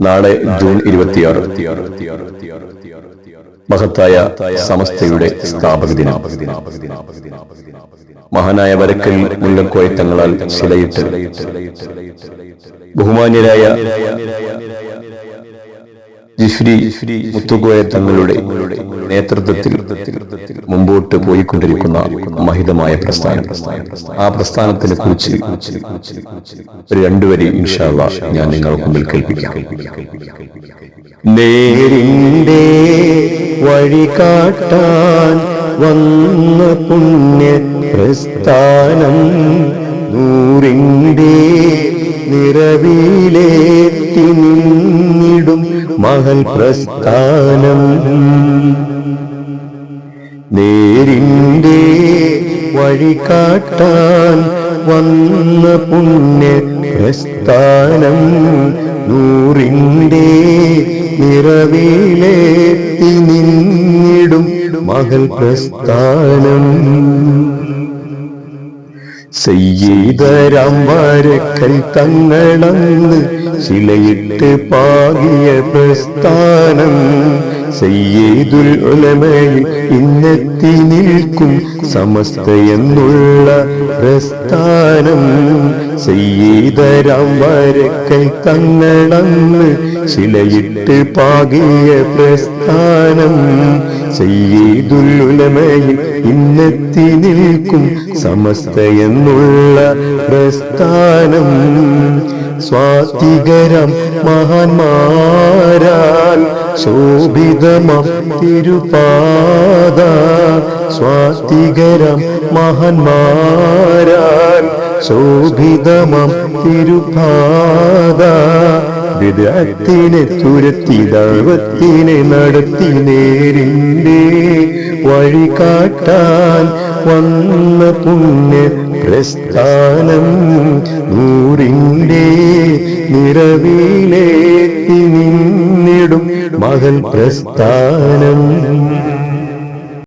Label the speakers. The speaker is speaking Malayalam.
Speaker 1: നാളെ ജൂൺ 26 മഹത്തായ സമസ്തയുടെ സ്ഥാപക ദിനം. മഹാനായ വരക്കൽ മുല്ലക്കോയ തങ്ങളാൽ ശിലയിട്ട് ബഹുമാന്യരായ ജിഫ്രി മുത്തുകോയ തങ്ങളുടെ നേതൃത്വത്തിൽ മുമ്പോട്ട് പോയിക്കൊണ്ടിരിക്കുന്ന മഹിതമായ പ്രസ്ഥാനം. ആ പ്രസ്ഥാനത്തിനെ കുറിച്ച് ഒരു രണ്ടുവരി ഇൻഷാ അല്ലാഹ് ഞാൻ നിങ്ങൾക്ക് മുമ്പിൽ കേൾപ്പിക്കാം.
Speaker 2: നേരിന്റെ വഴി കാട്ടാൻ വന്ന പുണ്യ പ്രസ്ഥാനം, നൂറിന്റെ നിറവിലേറ്റി നിന്നിടും മഹൽ പ്രസ്ഥാനം. നേരിന്റെ വഴി കാട്ടാൻ വന്ന പുണ്യ പ്രസ്ഥാനം, നൂറിന്റെ നിറവിലേറ്റി നിന്നിടും മഹൽ പ്രസ്ഥാനം. സയ്യിദരാം വരക്കൽ തങ്ങളന്ന് ശിലയിട്ട് പാകിയ പ്രസ്ഥാനം, സയ്യിദുൽ ഉലമയിൽ ഇന്നെത്തി നിൽക്കും സമസ്തയെന്നുള്ള പ്രസ്ഥാനം. സയ്യിദരാം വരക്കൽ തങ്ങളന്ന് ശിലയിട്ട് പാകിയ പ്രസ്ഥാനം, സയ്യിദുൽ ഉലമയിൽ ഇന്നെത്തി നിൽക്കും സമസ്തയെന്നുള്ള പ്രസ്ഥാനം. സ്വാതികരം മഹാന്മാരാൽ ശോഭിതമാം തിരുപാദ, സ്വാതികരം മഹാന്മാരാൽ ശോഭിതമാം തിരുപാദ. വിദഅത്തിനെ തുരത്തി ദഅവത്തിനെ നടത്തി നേരിന്റെ വഴി കാട്ടാൻ വന്ന പുണ്യ പ്രസ്ഥാനം, നൂറിന്റെ നിറവിലേറ്റി നിന്നിടും മഹൽ പ്രസ്ഥാനം.